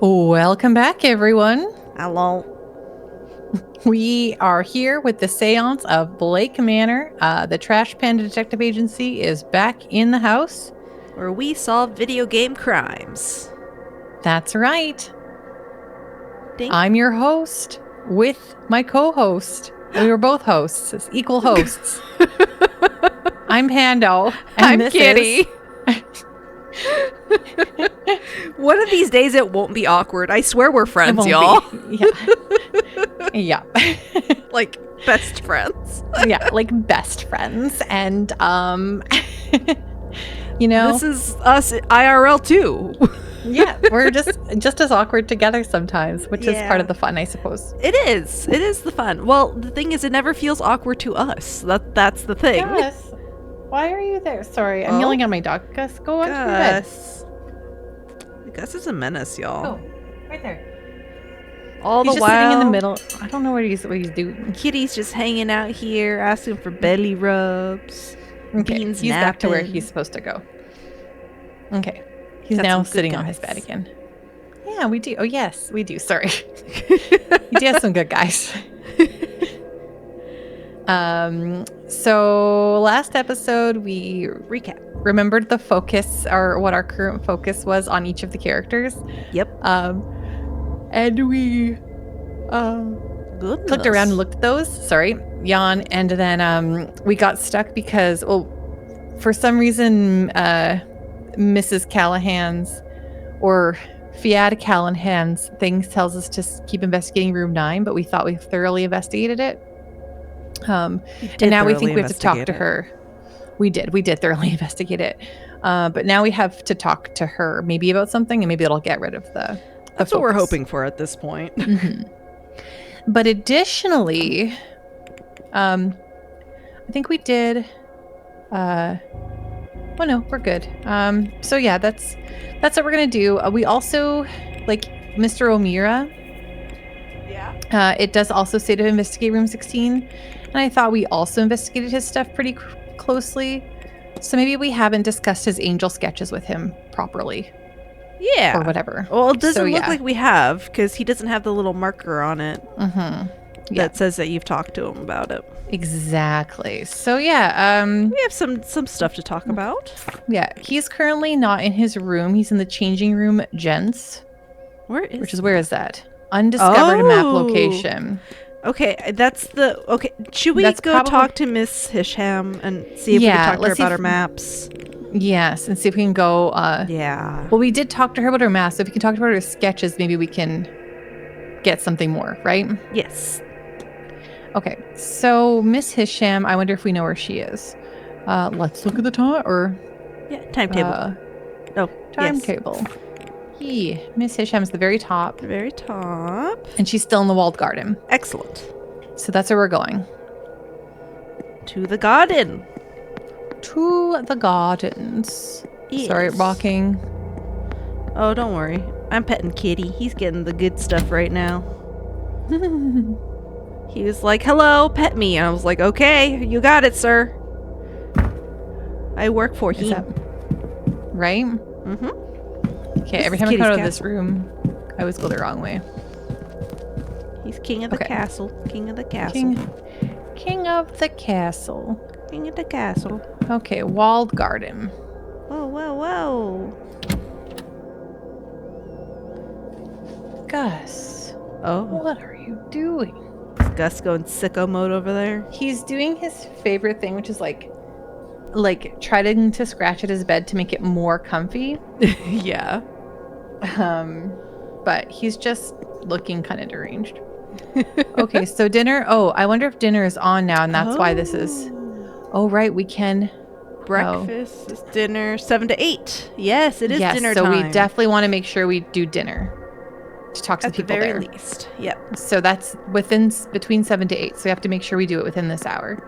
Welcome back, everyone. Hello. We are here with the Seance of Blake Manor. The Trash Panda Detective Agency is back in the house. Where we solve video game crimes. That's right. Ding. I'm your host with my co-host. We were both hosts, as equal hosts. I'm Pando. And I'm Kitty. One of these days it won't be awkward. I swear we're friends, y'all. Yeah. Like best friends. Yeah, like best friends. And you know, this is us IRL too. Yeah, we're just as awkward together sometimes, which is part of the fun, I suppose. It is the fun. Well, the thing is, it never feels awkward to us. That's the thing. Gus, why are you there? Sorry, I'm yelling at my dog. Gus, go on to your bed. Gus is a menace, y'all. Oh, right there. He's just sitting in the middle. I don't know what he's doing. Kitty's just hanging out here, asking for belly rubs. Okay, Beans he's napping. back to where he's supposed to go. Okay, he's now sitting on his bed again. Yeah, we do. Oh, yes, we do. Sorry. We do have some good guys. So last episode we remembered the focus, or what our current focus was on each of the characters. Yep. And we clicked around and looked at those. Sorry, yawn. And then we got stuck because, well, for some reason, Mrs. Callahan's or Fiat Callahan's thing tells us to keep investigating room 9, but we thought we thoroughly investigated it. And now we think we have to talk to her. We did thoroughly investigate it. But now we have to talk to her maybe about something, and maybe it'll get rid of the That's what we're hoping for at this point. Mm-hmm. But additionally, I think we did. Oh no, we're good. So yeah, that's what we're gonna do. We also, like Mr. O'Meara. Yeah. It does also say to investigate room 16, and I thought we also investigated his stuff pretty closely. So maybe we haven't discussed his angel sketches with him properly. Yeah. Or whatever. Well, it doesn't look like we have, because he doesn't have the little marker on it that says that you've talked to him about it. Exactly. So yeah, we have some stuff to talk about. Yeah, he's currently not in his room. He's in the changing room, gents. Where is that? Undiscovered map location. Okay, that's the... Okay, should we go talk to Miss Hisham and see if we can talk to her about her maps? Yes, and see if we can go... yeah. Well, we did talk to her about her maps, so if we can talk to her about her sketches, maybe we can get something more, right? Yes. Okay, so Miss Hisham, I wonder if we know where she is. Let's look at the time, or... Yeah, timetable. Timetable. Miss Hisham's the very top. The very top. And she's still in the walled garden. Excellent. So that's where we're going. To the garden. To the gardens. Yes. Sorry, rocking. Oh, don't worry. I'm petting Kitty. He's getting the good stuff right now. He was like, hello, pet me. And I was like, okay, you got it, sir. I work for him. Right? Mm-hmm. Okay, every time I come out of this room, I always go the wrong way. He's king of the castle. King of the castle. King of the castle. King of the castle. Okay, walled garden. Whoa, whoa, whoa. Gus. Oh. What are you doing? Is Gus going sicko mode over there? He's doing his favorite thing, which is like trying to scratch at his bed to make it more comfy. Yeah. But he's just looking kind of deranged. Okay, so dinner. Oh, I wonder if dinner is on now, and that's why this is. Oh, right, we can. Breakfast is dinner 7 to 8. Yes, it is dinner so time. we definitely want to make sure we do dinner to talk to the people there. At the very least. Yep. So that's between 7 to 8. So we have to make sure we do it within this hour.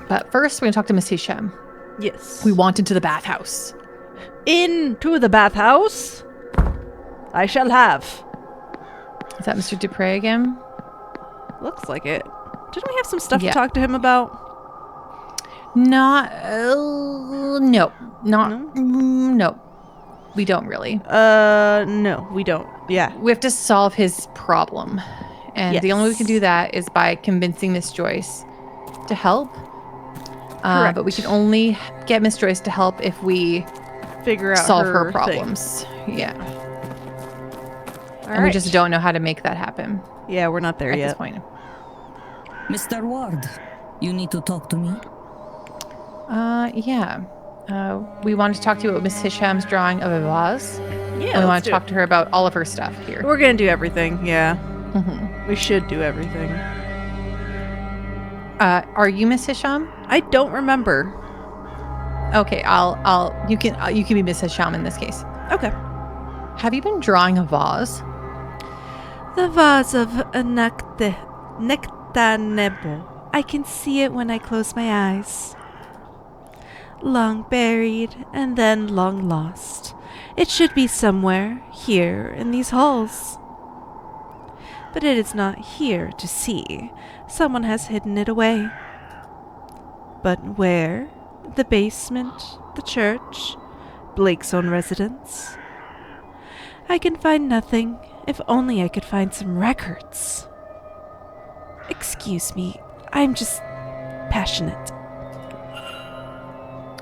But first, we're going to talk to Miss Hisham. Yes. We want into the bathhouse. Into the bathhouse I shall have. Is that Mr. Dupre again? Looks like it. Didn't we have some stuff to talk to him about? Not, no, not, No? no. We don't really. No, we don't. Yeah. We have to solve his problem. And the only way we can do Yes. that is by convincing Miss Joyce to help. Correct. But we can only get Miss Joyce to help if we Figure out solve her thing. problems. Yeah. All And we right. just don't know how to make that happen Yeah, we're not there at yet. this point. Mr. Ward, you need to talk to me. Yeah. We wanted to talk to you about Miss Hisham's drawing of a vase. Yeah, We want let's to do talk to her about all of her stuff here. We're gonna do everything. Yeah, Mhm. we should do everything. Are you Miss Hisham? I don't remember. Okay, you can be Miss Hisham in this case. Okay. Have you been drawing a vase? The vase of a Nectanebo. I can see it when I close my eyes. Long buried and then long lost. It should be somewhere here in these halls. But it is not here to see. Someone has hidden it away. But where? The basement, the church, Blake's own residence. I can find nothing. If only I could find some records. Excuse me, I'm just passionate.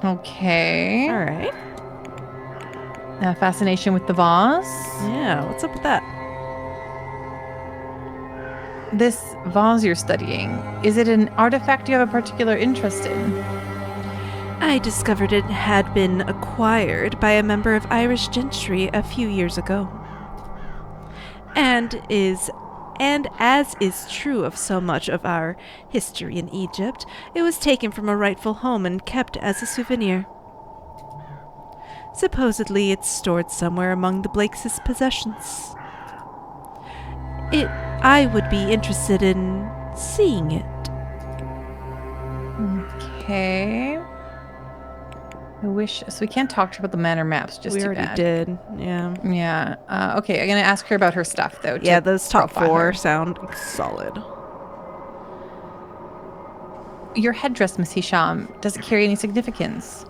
Okay. All right. Fascination with the vase. Yeah, what's up with that? This vase you're studying, is it an artifact you have a particular interest in? I discovered it had been acquired by a member of Irish gentry a few years ago. And as is true of so much of our history in Egypt, it was taken from a rightful home and kept as a souvenir. Supposedly it's stored somewhere among the Blakes' possessions. I would be interested in seeing it. Okay. I wish so. We can't talk to her about the manor maps. Just we too already bad. did, yeah. Yeah. Okay. I'm gonna ask her about her stuff though. Yeah, to those top profile 4 her. sound solid. Your headdress, Miss Hisham, does it carry any significance?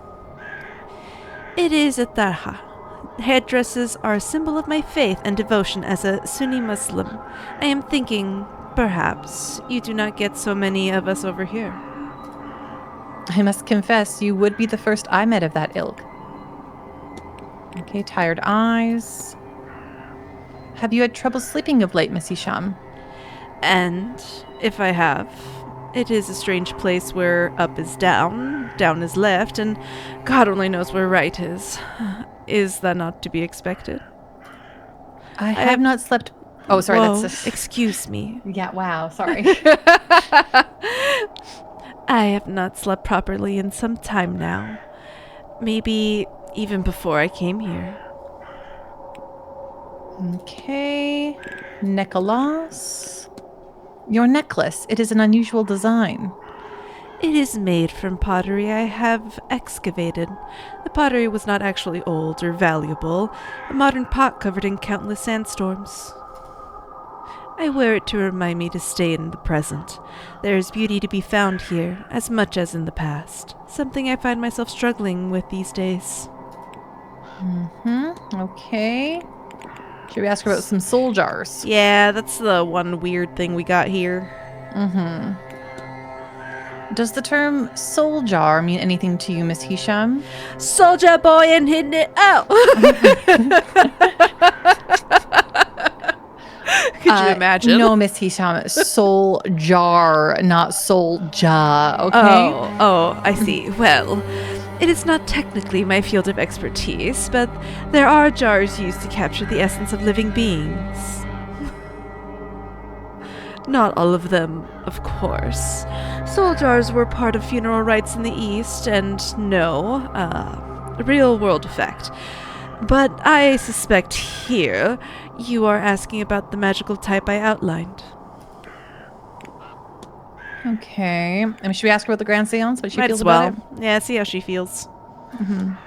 It is a tarha. Headdresses are a symbol of my faith and devotion as a Sunni Muslim. I am thinking, perhaps, you do not get so many of us over here. I must confess, you would be the first I met of that ilk. Okay, tired eyes. Have you had trouble sleeping of late, Miss Hisham? And, if I have, it is a strange place where up is down, down is left, and God only knows where right is. Is that not to be expected? I have not slept. Oh, sorry. Whoa, That's. excuse me. Yeah. Wow. Sorry. I have not slept properly in some time now. Maybe even before I came here. Okay. Nicholas. Your necklace. It is an unusual design. It is made from pottery I have excavated. The pottery was not actually old or valuable, a modern pot covered in countless sandstorms. I wear it to remind me to stay in the present. There is beauty to be found here, as much as in the past, something I find myself struggling with these days. Okay. Should we ask her about some soul jars? Yeah, that's the one weird thing we got here. Does the term soul jar mean anything to you, Miss Hisham? Soldier boy and hitting it out! Could you imagine? No, Miss Hisham. Soul jar, not soul ja. Okay. Oh, I see. Well, it is not technically my field of expertise, but there are jars used to capture the essence of living beings. Not all of them, of course. Soul jars were part of funeral rites in the East, and no, real-world effect. But I suspect here you are asking about the magical type I outlined. Okay. I mean, should we ask her about the Grand Seance? What she Might feels as well. about Yeah, see how she feels. it?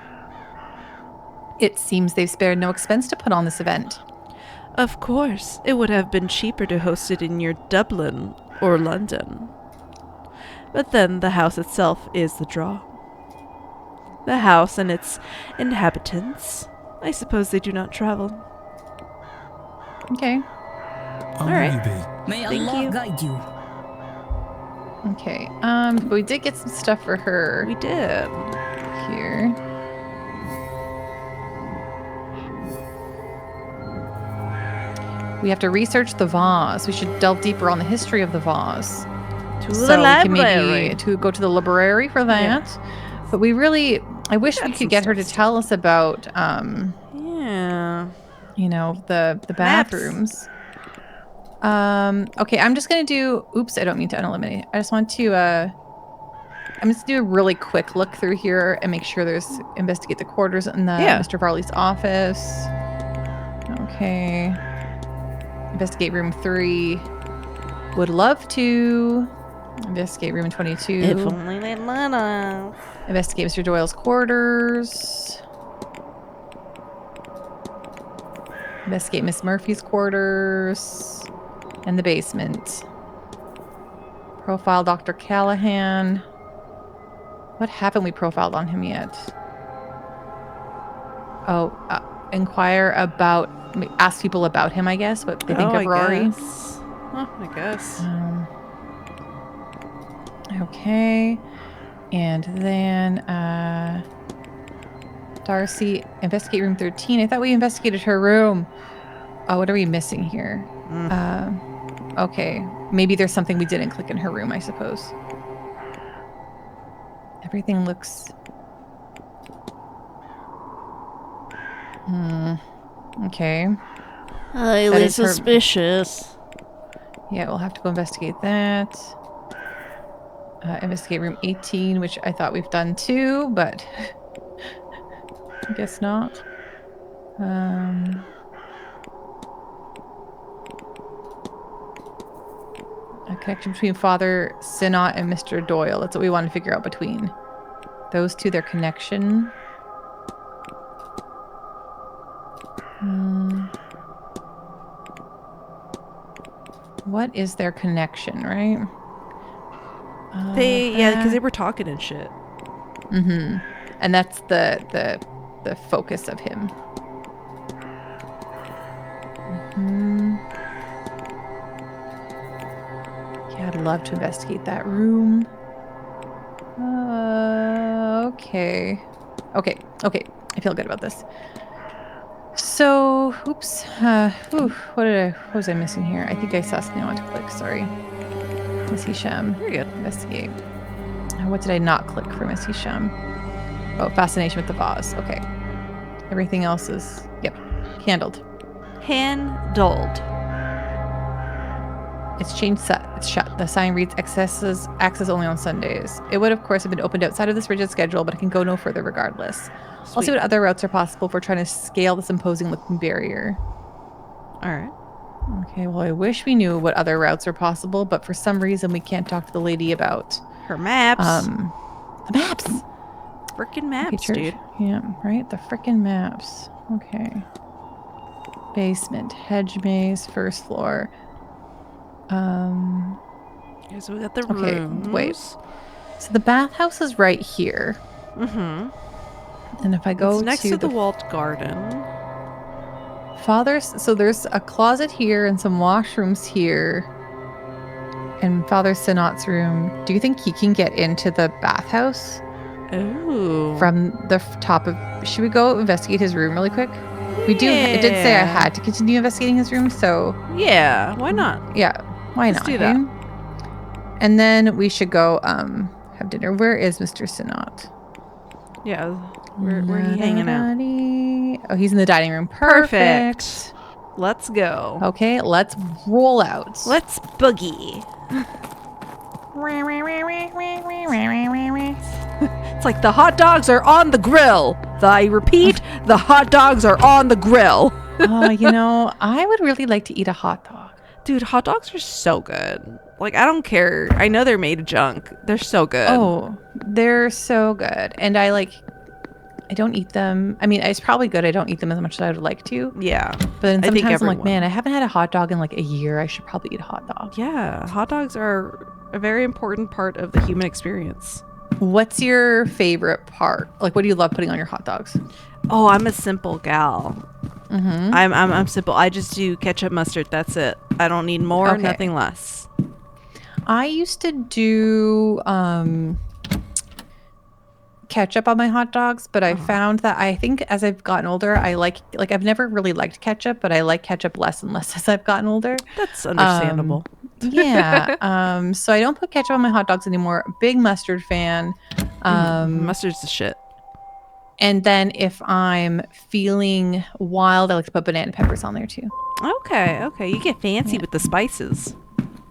It seems they've spared no expense to put on this event. Of course, it would have been cheaper to host it in your Dublin or London. But then the house itself is the draw. The house and its inhabitants. I suppose they do not travel. Okay. All right. You be. May Thank Allah you. guide you. Okay. But we did get some stuff for her We did. here. We have to research the vase. We should delve deeper on the history of the vase. To So the we can library. maybe to go to the library for that. But we really, I wish we got could some get her to stuff. tell us about, Yeah. you know, the Maps. bathrooms. Okay, I'm just gonna do. Oops, I don't mean to uneliminate. I just want to. I'm just gonna do a really quick look through here and make sure there's investigate the quarters in the Mr. Varley's office. Okay. Investigate room 3. Would love to. Investigate room 22. If only they'd let us. Investigate Mr. Doyle's quarters. Investigate Miss Murphy's quarters. And the basement. Profile Dr. Callahan. What haven't we profiled on him yet? Oh, inquire about... Ask people about him, I guess. What they think of Rory. I guess. Okay. And then, Darcy, investigate room 13. I thought we investigated her room. Oh, what are we missing here? Okay. Maybe there's something we didn't click in her room, I suppose. Everything looks... Okay. Highly suspicious. Yeah, we'll have to go investigate that. Investigate room 18, which I thought we've done too, but I guess not. A connection between Father Sinnott and Mr. Doyle. That's what we want to figure out between those two, their connection. What is their connection, right? Because they were talking and shit. Mm-hmm. And that's the focus of him. Yeah, I'd love to investigate that room. Okay. I feel good about this. So, oops. What was I missing here? I think I saw something I want to click. Sorry. Miss Hisham. You're good. Investigate. What did I not click for Miss Hisham? Oh, fascination with the vase. Okay. Everything else is, handled. Handled. It's changed set. It's shut. The sign reads access only on Sundays. It would, of course, have been opened outside of this rigid schedule, but it can go no further regardless. I'll see what other routes are possible for trying to scale this imposing looking barrier. Alright. Okay, well, I wish we knew what other routes are possible, but for some reason we can't talk to the lady about... Her maps. The maps! Frickin' maps, okay, dude. Yeah, right? The frickin' maps. Okay. Basement, hedge maze, first floor. Okay, so we got the rooms. Wait. So the bathhouse is right here. Mm-hmm. And if I go it's next to the walled garden. So there's a closet here and some washrooms here. And Father Sinnott's room. Do you think he can get into the bathhouse? Ooh. From the top of... Should we go investigate his room really quick? We do... It did say I had to continue investigating his room, so... Yeah, why not? Yeah, why Let's not? do that. And then we should go have dinner. Where is Mr. Sinnott? Yeah, where he hanging out? Oh, he's in the dining room. Perfect. Let's go. Okay, let's roll out. Let's boogie. It's like the hot dogs are on the grill. I repeat, the hot dogs are on the grill. Oh, I would really like to eat a hot dog. Dude, hot dogs are so good. Like, I don't care. I know they're made of junk. They're so good. Oh, they're so good. And I don't eat them. I mean, it's probably good. I don't eat them as much as I would like to. Yeah. But then I think sometimes I'm like, everyone. man, I haven't had a hot dog in like a year. I should probably eat a hot dog. Yeah, hot dogs are a very important part of the human experience. What's your favorite part? Like, what do you love putting on your hot dogs? Oh, I'm a simple gal. Mm-hmm. I'm simple. I just do ketchup, mustard. That's it. I don't need more, Okay. nothing less. I used to do ketchup on my hot dogs, but I found that I think as I've gotten older, I like I've never really liked ketchup, but I like ketchup less and less as I've gotten older. That's understandable. Yeah. So I don't put ketchup on my hot dogs anymore. Big mustard fan. Mustard's the shit. And then if I'm feeling wild, I like to put banana peppers on there too. Okay. You get fancy with the spices.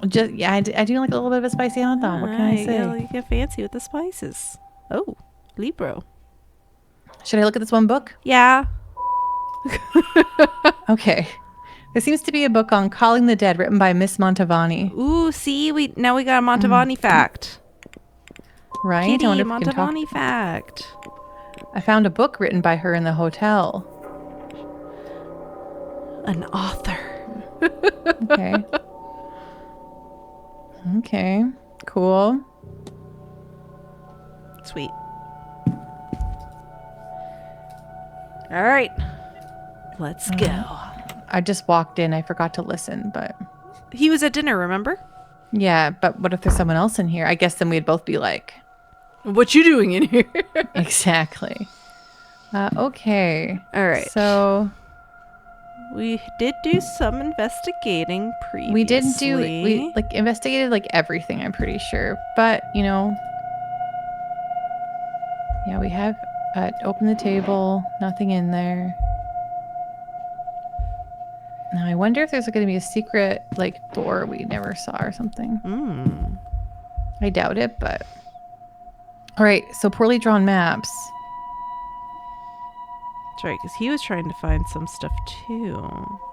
Just I do like a little bit of a spicy hot dog. What can I say? You get fancy with the spices. Oh, Libro. Should I look at this one book? Yeah. Okay. There seems to be a book on Calling the Dead written by Miss Montavani. Ooh, see, we got a Montavani fact. Right? Kitty, I wonder if we can talk. Montavani fact. I found a book written by her in the hotel. An author. Okay. Okay. Cool. Sweet. All right. Let's go. I just walked in. I forgot to listen, but He was at dinner, remember? yeah, but what if there's someone else in here? I guess then we'd both be like, What you doing in here? exactly. Okay. All right. So We did do some investigating previously. we didn't do, we like investigated like everything, I'm pretty sure. But, you know, yeah, we have opened the table, nothing in there. Now I wonder if there's going to be a secret like door we never saw or something. I doubt it, but all right. So poorly drawn maps. That's right, because he was trying to find some stuff too.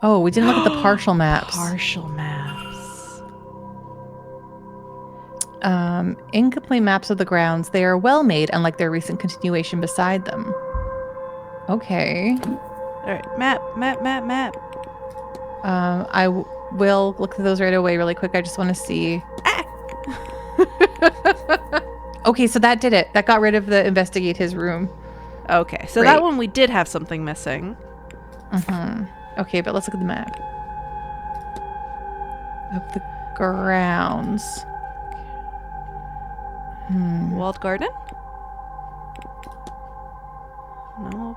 Oh, we didn't look at the partial maps. Partial maps. Incomplete maps of the grounds. They are well made, unlike their recent continuation beside them. Okay. All right, map. Will look through those right away really quick. I just want to see. Okay, so that did it. That got rid of the investigate his room. Okay, so Great. that one we did have something missing. Okay, but let's look at the map of the grounds. Walled garden? No.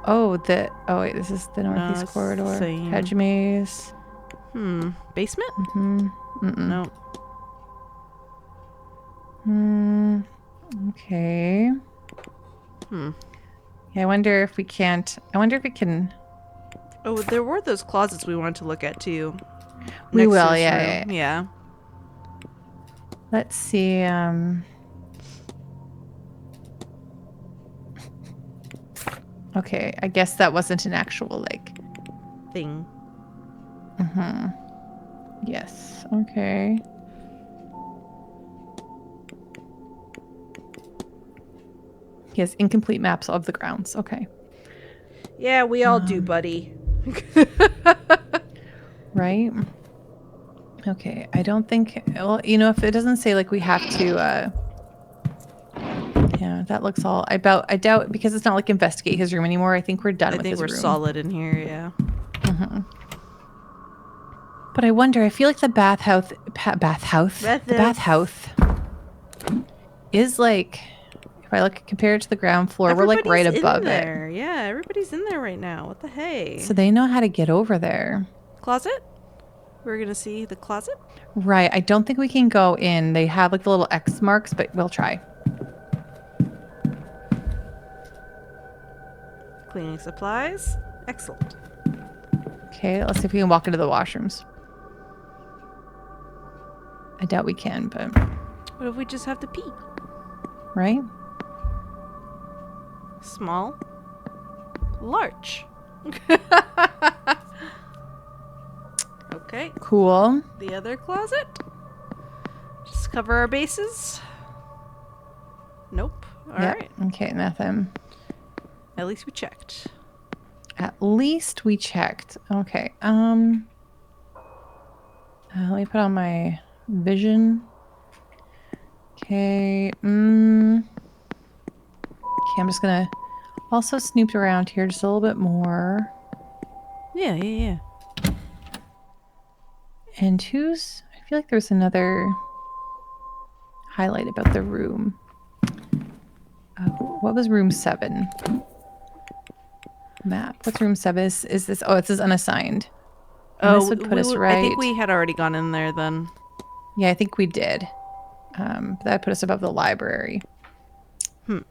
Oh wait, this is the northeast it's corridor. same. Hedge maze. Basement? No. No. Okay. Yeah, I wonder if we can. Oh, there were those closets we wanted to look at too. We Next to will, his yeah. room. Yeah. Let's see. Okay, I guess that wasn't an actual like Thing. Yes. Okay. He has incomplete maps of the grounds. Okay. Yeah, we all do, buddy. Right? Okay. I don't think, well, you know, if it doesn't say like we have to, yeah, that looks all, I doubt, because it's not like investigate his room anymore. I think we're done with his room. I think we're solid in here, yeah. But I wonder, I feel like the bathhouse is like, if I look, compare it to the ground floor, we're like right above it. Yeah, everybody's in there right now. What the hey? So they know how to get over there. Closet? We're gonna see the closet? Right. I don't think we can go in. They have like the little X marks, but we'll try. Cleaning supplies. Excellent. Okay, let's see if we can walk into the washrooms. I doubt we can, but... What if we just have to pee? Right? Small. Large. Okay. Cool. The other closet. Just cover our bases. Nope. All right. Okay, nothing. At least we checked. At least we checked. Okay. Let me put on my vision. Okay. Okay, I'm just gonna also snoop around here just a little bit more. Yeah. And I feel like there's another highlight about the room. What was room 7? Map. What's room 7? Is this? Oh, it says unassigned. And this would put us right. I think we had already gone in there then. Yeah, I think we did. That put us above the library.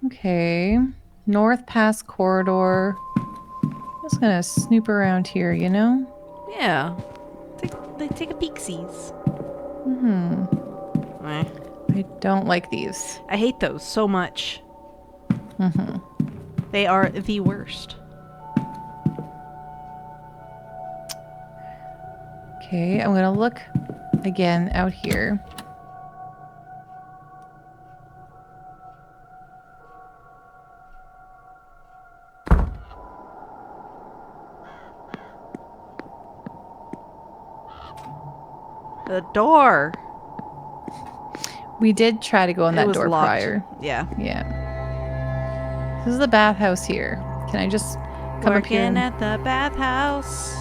Okay. North Pass corridor. Just gonna snoop around here, you know? Yeah. Take a peek-sees. I don't like these. I hate those so much. They are the worst. Okay, I'm gonna look again out here. The door. We did try to go in It that was door locked. prior. Yeah. Yeah. This is the bathhouse here. Can I just come up here? Working at the bathhouse.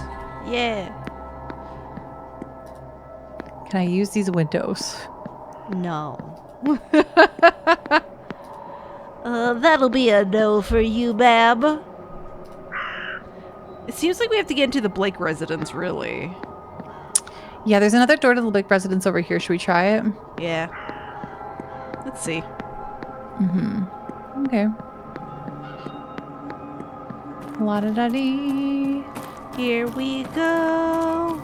Yeah. Can I use these windows? No. That'll be a no for you, Bab. It seems like we have to get into the Blake residence, really. Yeah, there's another door to the Blake residence over here. Should we try it? Yeah. Let's see. Okay. La-da-da-dee. Here we go.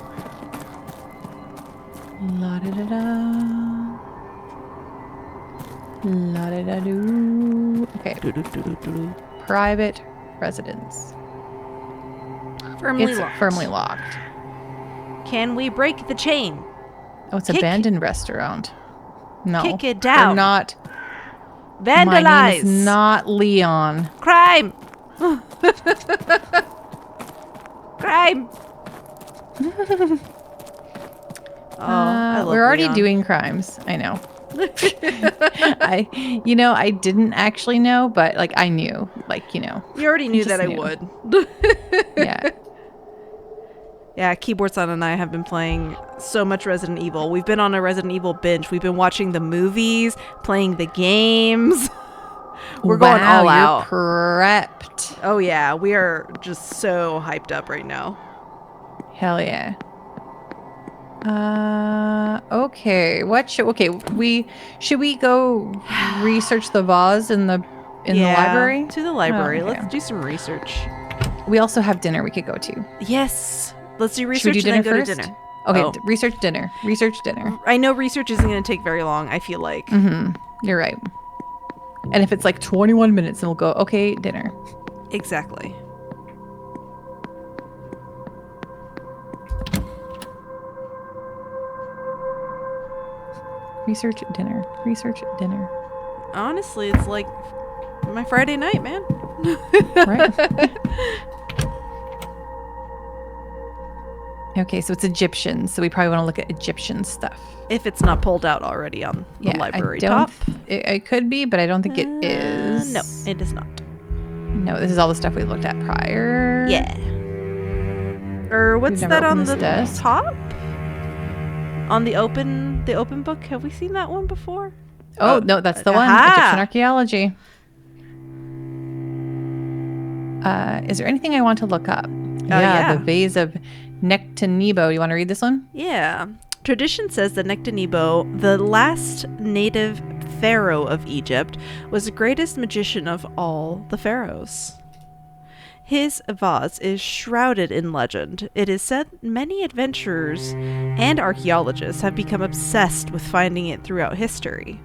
La-da-da-da. La-da-da-doo. Okay. Private residence. Firmly It's locked. firmly locked. Can we break the chain? Oh, it's Kick- abandoned restaurant. No. Kick it down. We're not. Vandalize. My name is not Leon. Crime. Crime. I love We're already Leon. doing crimes. I know. I didn't actually know, but like I knew, You already knew just that I knew. would. Yeah. Yeah, Keyboard-san and I have been playing so much Resident Evil. We've been on a Resident Evil binge. We've been watching the movies, playing the games. We're going all you're out. Prepped. Oh yeah, we are just so hyped up right now. Hell yeah. Okay. Should we go research the vase in the library? To the library. Oh, okay. Let's do some research. We also have dinner we could go to. Yes. Let's do Should we research do and then dinner go first? to dinner. Okay, Oh. research dinner. Research dinner. I know research isn't going to take very long, I feel like. You're right. And if it's like 21 minutes, then we'll go, okay, dinner. Exactly. Research dinner. Research dinner. Honestly, it's like my Friday night, man. Right? Okay, so it's Egyptian, so we probably want to look at Egyptian stuff. If it's not pulled out already on the library top. It could be, but I don't think it is. No, it is not. No, this is all the stuff we looked at prior. Yeah. Or what's never that on opened the this desk. top? On the open book? Have we seen that one before? Oh, no, that's the one. aha. Egyptian archaeology. Is there anything I want to look up? Yeah. The vase of Nectanebo. You want to read this one? Yeah. Tradition says that Nectanebo, the last native pharaoh of Egypt, was the greatest magician of all the pharaohs. His vase is shrouded in legend. It is said many adventurers and archaeologists have become obsessed with finding it throughout history.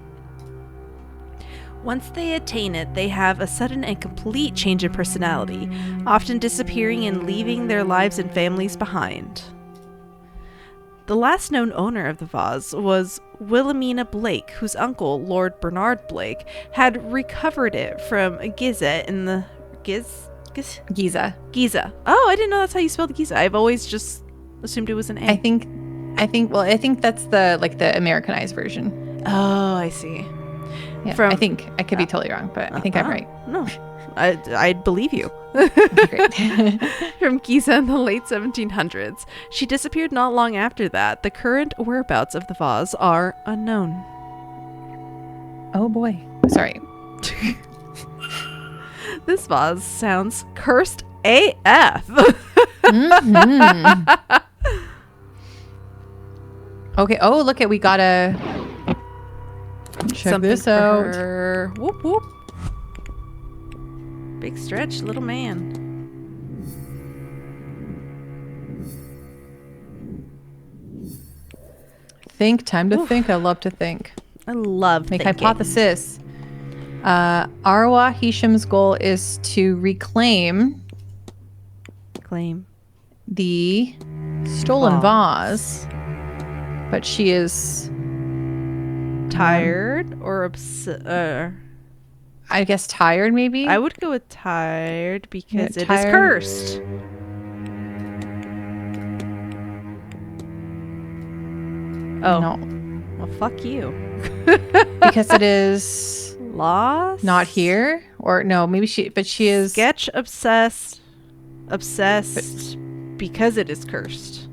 Once they attain it, they have a sudden and complete change of personality, often disappearing and leaving their lives and families behind. The last known owner of the vase was Wilhelmina Blake, whose uncle, Lord Bernard Blake, had recovered it from Giza in the... Giza. Giza. Oh, I didn't know that's how you spelled Giza. I've always just assumed it was an A. I think I think that's the Americanized version. Oh, I see. Yeah, From- I think I could be totally wrong, but I think I'm right. No, I'd believe you. Okay, great. From Giza in the late 1700s. She disappeared not long after that. The current whereabouts of the vase are unknown. Oh boy. Sorry. This vase sounds cursed AF. Mhm. Okay. Oh, look we gotta check Something this for out. her. Whoop whoop. Big stretch, little man. Think. Time to think. I love to think. I love Make thinking. hypothesis. Arwa Hisham's goal is to reclaim Claim. the stolen vase, but she is Tired or I guess tired, maybe. I would go with tired because Yeah, it is tired. cursed. Oh. No, Well, fuck you. because it is Lost? not here, or no, maybe she is Sketch obsessed because it is cursed.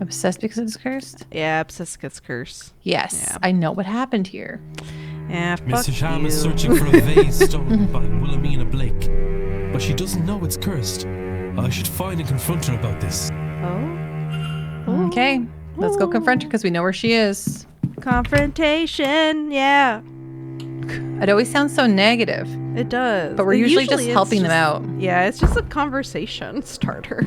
obsessed because it's cursed. Yeah, obsessed gets cursed. Yes, Yeah. I know what happened here. Yeah, fuck Mr. Sham you. is searching for a vase stolen by Wilhelmina Blake, but she doesn't know it's cursed. I should find and confront her about this. Oh. Okay, let's go confront her because we know where she is. Confrontation. Yeah, It always sounds so negative, it does. but we're It usually just it's helping them out. Yeah, it's just a conversation starter.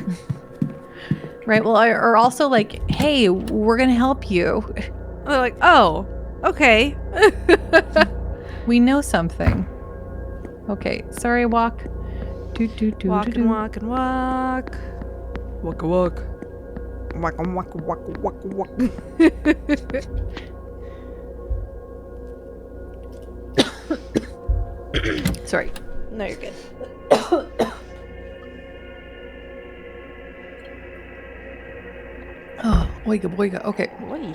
Right. Well, or also like, hey, we're going to help you. They're like, oh, okay. We know something. Okay. Sorry, walk. Walk and walk and walk. Walk and walk. Walk and walk, walk, walk, walk. Sorry. No, you're good. Oh, oiga, boiga. Okay. Oi.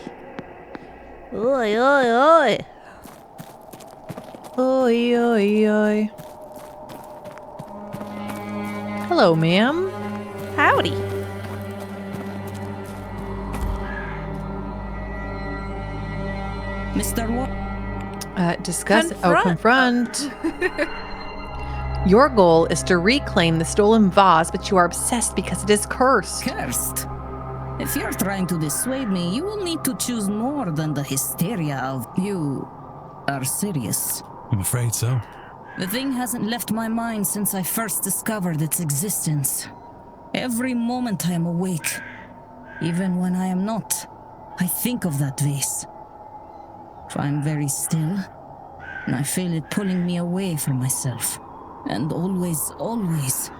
Oi, oi, oi. Oi, oi, oi. Hello, ma'am. Howdy. Mr. Ward, Discuss. Confront. Your goal is to reclaim the stolen vase, but you are obsessed because it is cursed. cursed. If you're trying to dissuade me, you will need to choose more than the hysteria of you are serious. I'm afraid so. The thing hasn't left my mind since I first discovered its existence. Every moment I am awake, even when I am not, I think of that vase. If I'm very still, and I feel it pulling me away from myself. And always,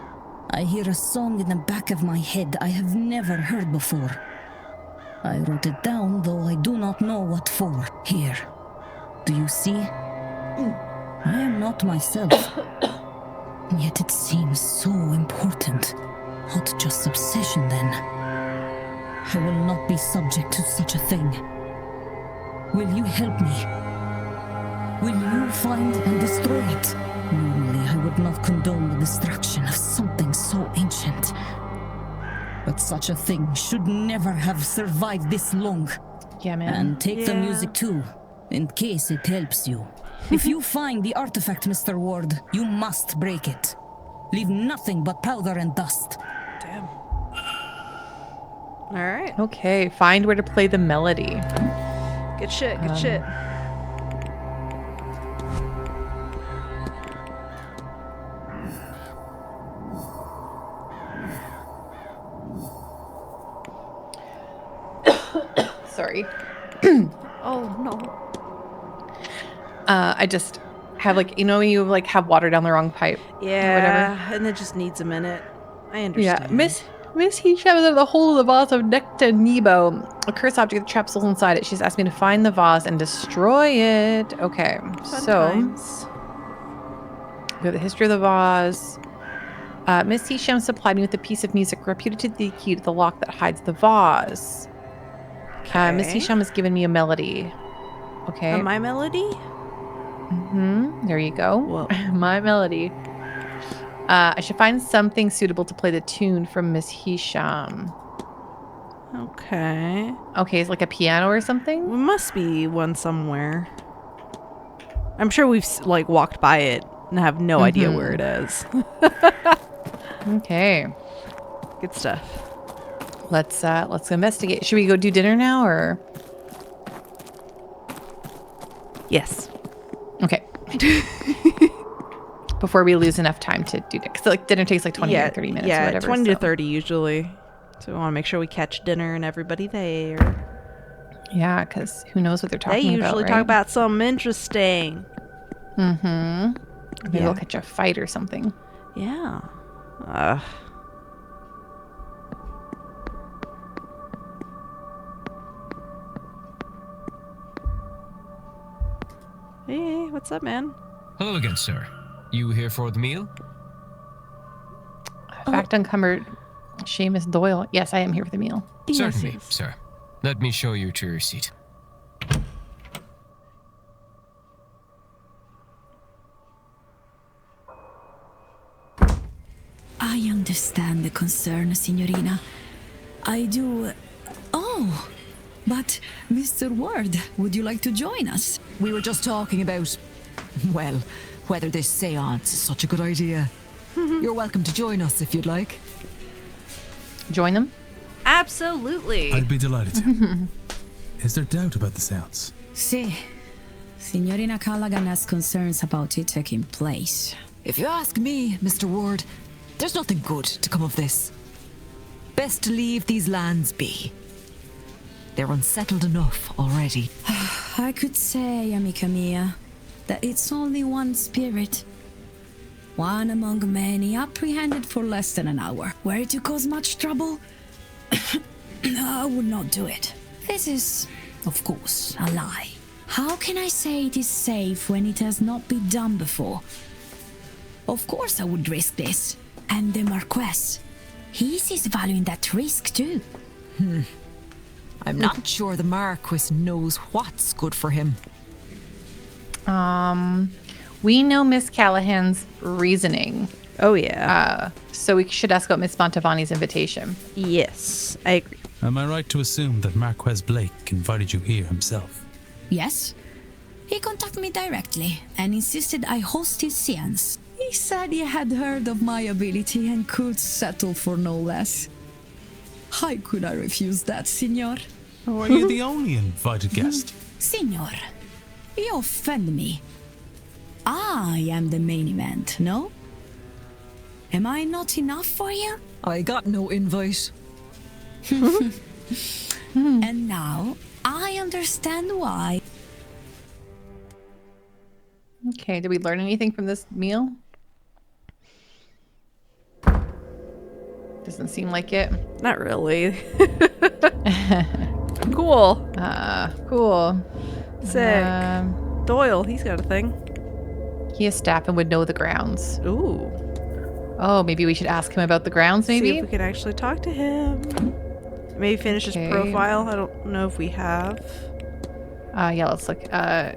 I hear a song in the back of my head I have never heard before. I wrote it down, though I do not know what for. Here. Do you see? I am not myself. And yet it seems so important. Not just obsession, then. I will not be subject to such a thing. Will you help me? Will you find and destroy it? Normally, I would not condone the destruction of something so ancient. But such a thing should never have survived this long. Yeah, man. And take the Yeah. music too, in case it helps you. If you find the artifact, Mr. Ward, you must break it. Leave nothing but powder and dust. Damn. All right. Okay. Find where to play the melody. Good shit. Good shit. Sorry. Oh no. I just have when you have water down the wrong pipe. Yeah. And it just needs a minute. I understand. Yeah, Miss Hisham is in the hole of the vase of Necta Nebo, a cursed object that traps souls inside it. She's asked me to find the vase and destroy it. Okay, so Sometimes. we have the history of the vase. Miss Hisham supplied me with a piece of music reputed to be the key to the lock that hides the vase. Miss Hisham has given me a melody. Okay. My melody? There you go. Whoa. My melody. I should find something suitable to play the tune from Miss Hisham. Okay. Okay, it's like a piano or There something? must be one somewhere. I'm sure we've like walked by it and have no idea where it is. Okay. Good stuff. Let's investigate. Should we go do dinner now or? Yes. Okay. Before we lose enough time to do it. Because like dinner takes like 20 or 30 minutes or whatever. 20 to 30 usually. So we want to make sure we catch dinner and everybody there. Yeah, because who knows what they're talking They about, usually right? talk about something interesting. Maybe we'll catch a fight or something. Yeah. Hey, what's up, man? Hello again, sir. You here for the meal? Fact uncovered. Seamus Doyle. Yes, I am here for the meal. Certainly, Yes. sir. Let me show you to your seat. I understand the concern, Signorina. I do. Oh, but Mr. Ward, would you like to join us? We were just talking about, well, whether this seance is such a good idea. You're welcome to join us if you'd like. Join them? Absolutely. I'd be delighted to. Is there doubt about the seance? Si. Signorina Callaghan has concerns about it taking place. If you ask me, Mr. Ward, there's nothing good to come of this. Best to leave these lands be. They're unsettled enough already. I could say, amica mia, that it's only one spirit. One among many apprehended for less than an hour. Were it to cause much trouble, I would not do it. This is, of course, a lie. How can I say it is safe when it has not been done before? Of course I would risk this. And the Marquess, he sees value in that risk too. I'm not sure the Marquis knows what's good for him. We know Miss Callahan's reasoning. Oh, yeah. So we should ask about Miss Montavani's invitation. Yes, I agree. Am I right to assume that Marquez Blake invited you here himself? Yes. He contacted me directly and insisted I host his seance. He said he had heard of my ability and could settle for no less. How could I refuse that, Signor? Or are you the only invited guest? Signor, you offend me. I am the main event, no? Am I not enough for you? I got no invite. And now I understand why. Okay, did we learn anything from this meal? Doesn't seem like it. Not really. Cool. Cool. Sick. Doyle, he's got a thing. He has staff and would know the grounds. Ooh. Oh, maybe we should ask him about the grounds, See maybe? if we can actually talk to him. Maybe finish Okay. his profile. I don't know if we have. Yeah, let's look. I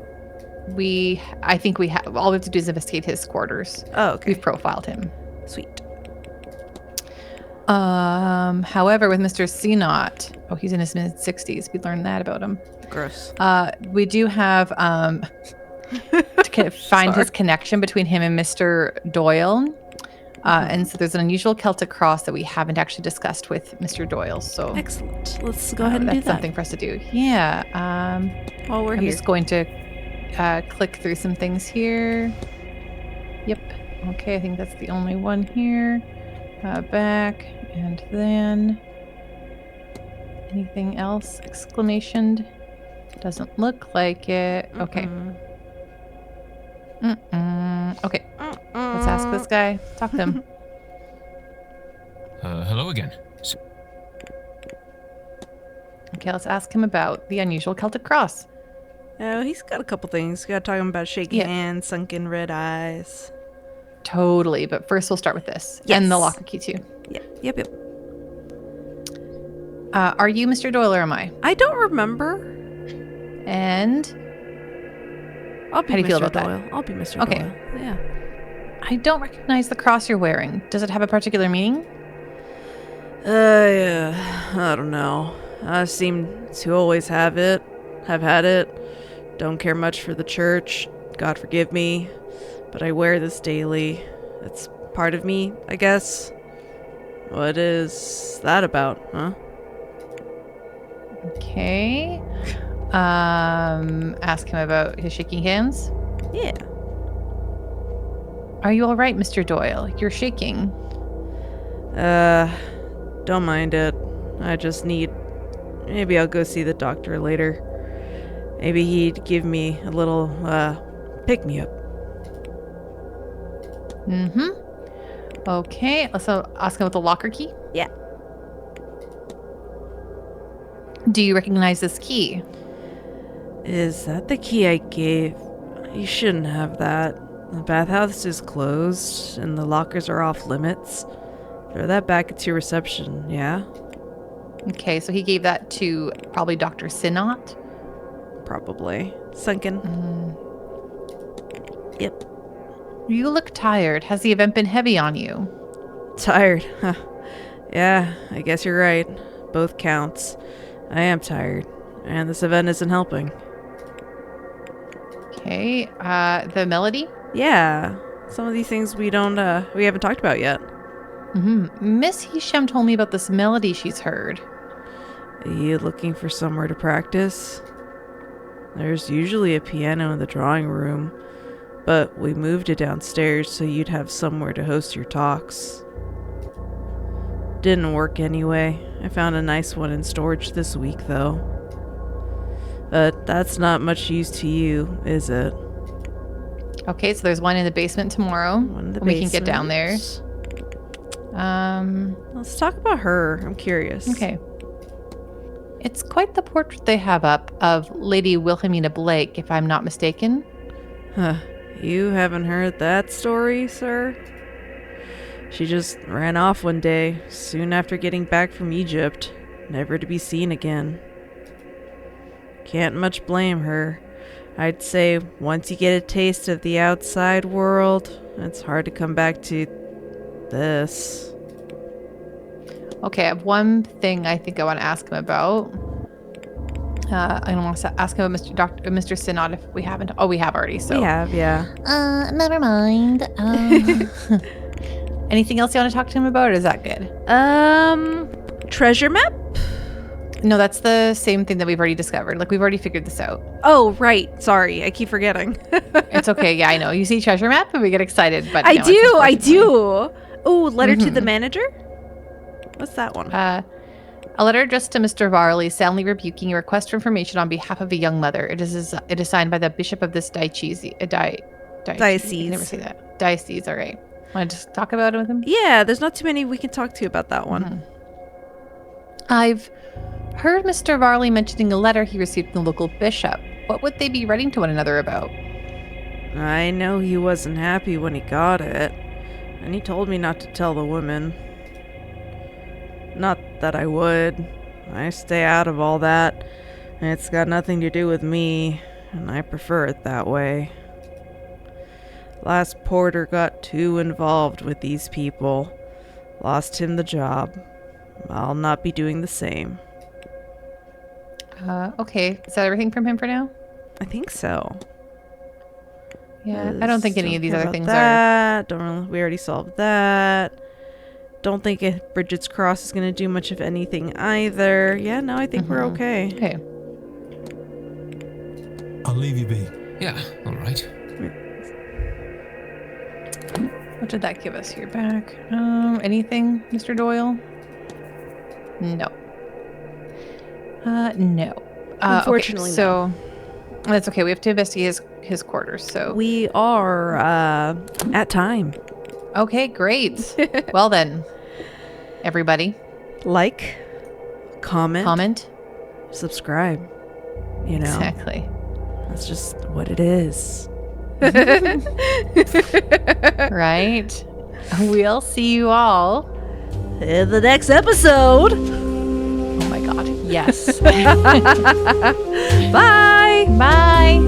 think we have, all we have to do is investigate his quarters. Oh, okay. We've profiled him. Sweet. However, with Mr. Seance, oh, he's in his mid-60s. We learned that about him. Gross. We do have to find his connection between him and Mr. Doyle. And so there's an unusual Celtic cross that we haven't actually discussed with Mr. Doyle. So Excellent. Let's go ahead and do that's that. something for us to do. Yeah. While we're I'm here. just going to click through some things here. Yep. Okay, I think that's the only one here. Back, and then anything else? Exclamation. Doesn't look like it. Okay. Okay. Let's ask this guy. Talk to him. Hello again. Okay, let's ask him about the unusual Celtic cross. Oh, he's got a couple things. Got to talk about shaky Yeah. hands, sunken red eyes. Totally, but first we'll start with this. Yes. And the locker key too. Yep. Are you Mr. Doyle or am I? I don't remember. And I'll be how do you feel Mr. about Doyle. that? I'll be Mr. Okay. Doyle. Yeah. I don't recognize the cross you're wearing. Does it have a particular meaning? Yeah. I don't know. I seem to always have had it. Don't care much for the church. God forgive me. But I wear this daily. It's part of me, I guess. What is that about, huh? Okay. Ask him about his shaking hands. Yeah. Are you all right, Mr. Doyle? You're shaking. Don't mind it. I just need... Maybe I'll go see the doctor later. Maybe he'd give me a little, pick-me-up. Mm-hmm. Okay. Also, ask him about the locker key. Yeah. Do you recognize this key? Is that the key I gave? You shouldn't have that. The bathhouse is closed, and the lockers are off limits. Throw that back into reception, yeah? Okay, so he gave that to probably Dr. Sinot. Probably. Sunken. Yep. You look tired. Has the event been heavy on you? Tired. Huh. Yeah, I guess you're right. Both counts. I am tired, and this event isn't helping. Okay, the melody? Yeah, some of these things we haven't talked about yet. Mm-hmm. Miss Hisham told me about this melody she's heard. Are you looking for somewhere to practice? There's usually a piano in the drawing room, but we moved it downstairs so you'd have somewhere to host your talks. Didn't work anyway. I found a nice one in storage this week, though. But that's not much use to you, is it? Okay, so there's one in the basement tomorrow. One in the We can get down there. Let's talk about her. I'm curious. Okay. It's quite the portrait they have up of Lady Wilhelmina Blake, if I'm not mistaken. Huh. You haven't heard that story, sir? She just ran off one day, soon after getting back from Egypt, never to be seen again. Can't much blame her. I'd say once you get a taste of the outside world, it's hard to come back to this. Okay, I have one thing I think I want to ask him about. I want to ask him about Mr. Sinod if we haven't. Oh, we have already. So We have, yeah. never mind. Anything else you want to talk to him about, or is that good? Treasure map? No, that's the same thing that we've already discovered. Like, we've already figured this out. Oh, right. Sorry, I keep forgetting. It's okay. Yeah, I know. You see treasure map and we get excited, but I no, it's do. unfortunately- Oh, letter to the manager? What's that one? A letter addressed to Mr. Varley, soundly rebuking a request for information on behalf of a young mother. It is signed by the bishop of this diocese. Diocese. I never say that. Diocese. All right. Want to just talk about it with him? Yeah, there's not too many we can talk to about that one. I've heard Mr. Varley mentioning a letter he received from the local bishop. What would they be writing to one another about? I know he wasn't happy when he got it, and he told me not to tell the women. Not that I would. I stay out of all that. It's got nothing to do with me, and I prefer it that way. Last porter got too involved with these people. Lost him the job. I'll not be doing the same. Okay. Is that everything from him for now? I think so. Yeah. I don't think any of these Don't other care things about are. that. Don't really, we already solved that. Don't think Bridget's Cross is going to do much of anything either. Yeah, no, I think we're okay. Okay. I'll leave you be. Yeah, all right. What did that give us here back? Anything, Mr. Doyle? No. No. Unfortunately, okay, so that's okay. We have to investigate his quarters. So We are at time. okay, great. Well then, everybody, Like, comment, subscribe. You know, Exactly. that's just what it is. Right. We'll see you all In the next episode. Oh my god. Yes. Bye. Bye.